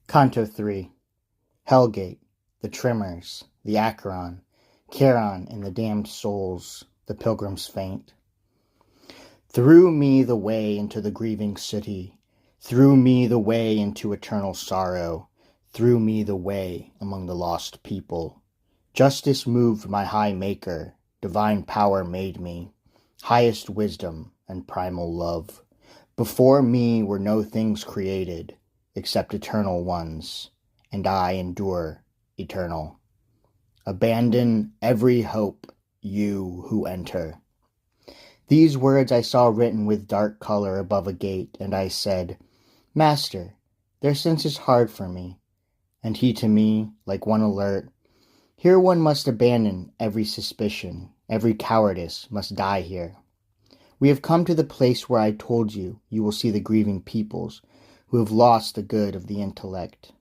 Canto 3. Hellgate, the Trimmers, the Acheron, Charon and the damned souls, the pilgrims faint. Through me the way into the grieving city, through me the way into eternal sorrow, through me the way among the lost people. Justice moved my high maker, divine power made me, highest wisdom and primal love. Before me were no things created, except eternal ones, and I endure eternal. Abandon every hope, you who enter. These words I saw written with dark color above a gate, and I said, Master, their sense is hard for me. And he to me, like one alert, Here one must abandon every suspicion, every cowardice must die here. We have come to the place where I told you will see the grieving peoples who have lost the good of the intellect.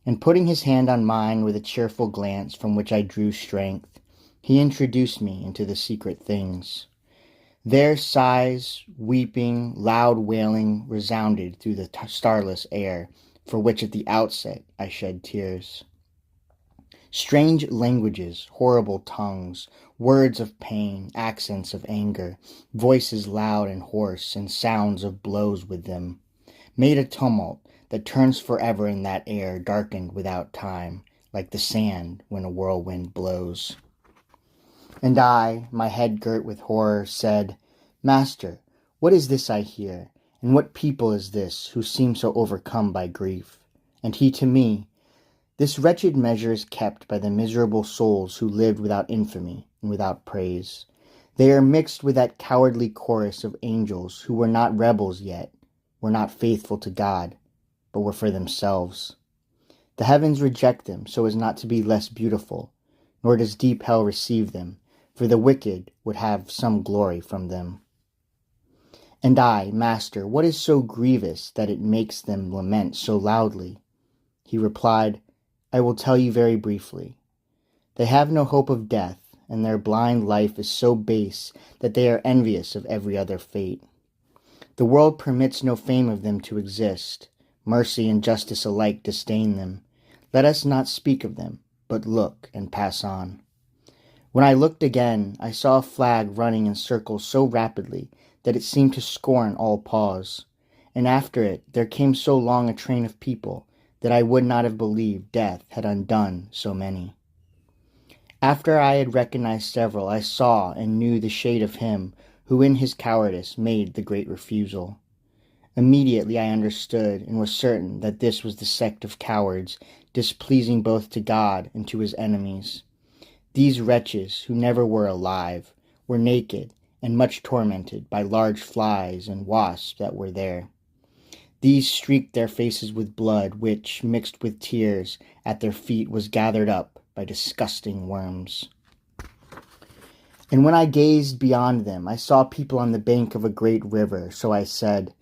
And putting his hand on mine with a cheerful glance from which I drew strength, he introduced me into the secret things. There sighs, weeping, loud wailing resounded through the starless air, for which at the outset I shed tears. Strange languages, horrible tongues, words of pain, accents of anger, voices loud and hoarse, and sounds of blows with them, made a tumult that turns forever in that air darkened without time, like the sand when a whirlwind blows. And I, my head girt with horror, said, Master, what is this I hear, and what people is this who seem so overcome by grief? And he to me, This wretched measure is kept by the miserable souls who lived without infamy and without praise. They are mixed with that cowardly chorus of angels who were not rebels yet, were not faithful to God, but were for themselves. The heavens reject them so as not to be less beautiful, nor does deep hell receive them, for the wicked would have some glory from them. And I, Master, what is so grievous that it makes them lament so loudly? He replied, I will tell you very briefly. They have no hope of death, and their blind life is so base that they are envious of every other fate. The world permits no fame of them to exist. Mercy and justice alike disdain them. Let us not speak of them, but look and pass on. When I looked again, I saw a flag running in circles so rapidly that it seemed to scorn all pause, and after it there came so long a train of people that I would not have believed death had undone so many. After I had recognized several, I saw and knew the shade of him who in his cowardice made the great refusal. Immediately I understood and was certain that this was the sect of cowards, displeasing both to God and to his enemies. These wretches, who never were alive, were naked and much tormented by large flies and wasps that were there. These streaked their faces with blood, which, mixed with tears, at their feet was gathered up by disgusting worms. And when I gazed beyond them, I saw people on the bank of a great river, so I said,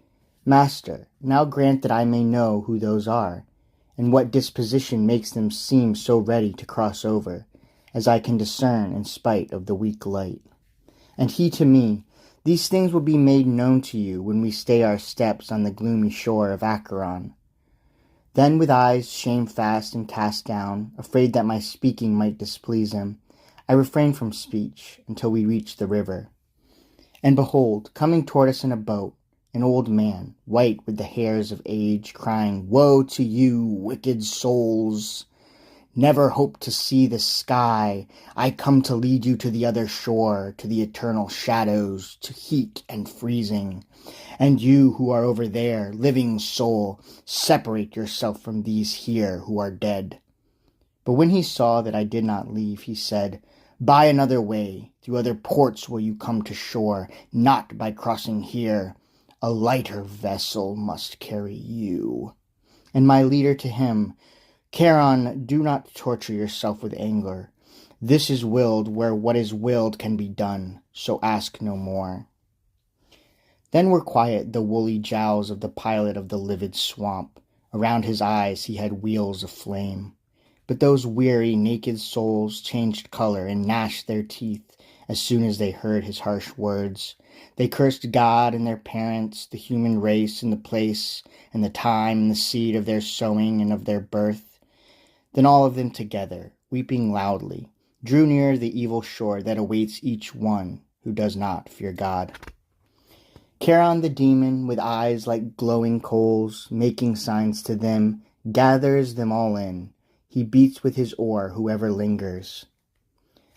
Master, now grant that I may know who those are, and what disposition makes them seem so ready to cross over, as I can discern in spite of the weak light. And he to me, These things will be made known to you when we stay our steps on the gloomy shore of Acheron. Then with eyes shamefast and cast down, afraid that my speaking might displease him, I refrained from speech until we reached the river. And behold, coming toward us in a boat, an old man, white with the hairs of age, crying, Woe to you, wicked souls! Never hope to see the sky. I come to lead you to the other shore, to the eternal shadows, to heat and freezing. And you who are over there, living soul, separate yourself from these here who are dead. But when he saw that I did not leave, he said, By another way, through other ports will you come to shore, not by crossing here. A lighter vessel must carry you. And my leader to him, Charon, do not torture yourself with anger. This is willed where what is willed can be done, so ask no more. Then were quiet the woolly jowls of the pilot of the livid swamp. Around his eyes he had wheels of flame. But those weary, naked souls changed color and gnashed their teeth as soon as they heard his harsh words. They cursed God and their parents, the human race and the place and the time and the seed of their sowing and of their birth. Then all of them together, weeping loudly, drew near the evil shore that awaits each one who does not fear God. Charon the demon, with eyes like glowing coals, making signs to them, gathers them all in. He beats with his oar whoever lingers.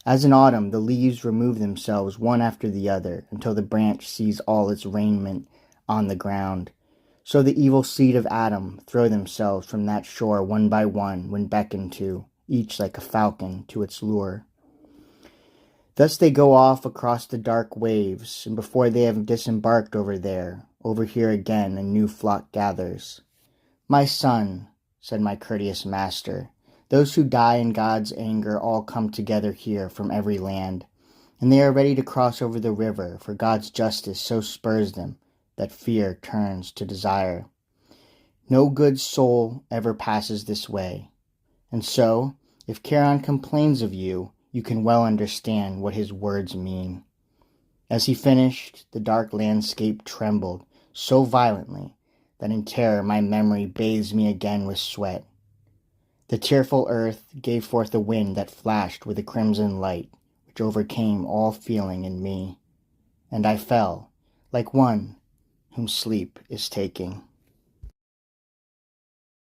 As in autumn, the leaves remove themselves one after the other, until the branch sees all its raiment on the ground. So the evil seed of Adam throw themselves from that shore one by one when beckoned to, each like a falcon to its lure. Thus they go off across the dark waves, and before they have disembarked over here again a new flock gathers. My son, said my courteous master, those who die in God's anger all come together here from every land, and they are ready to cross over the river, for God's justice so spurs them that fear turns to desire. No good soul ever passes this way, and so, if Charon complains of you, you can well understand what his words mean. As he finished, the dark landscape trembled so violently that in terror my memory bathes me again with sweat. The tearful earth gave forth a wind that flashed with a crimson light, which overcame all feeling in me, and I fell, like one whom sleep is taking.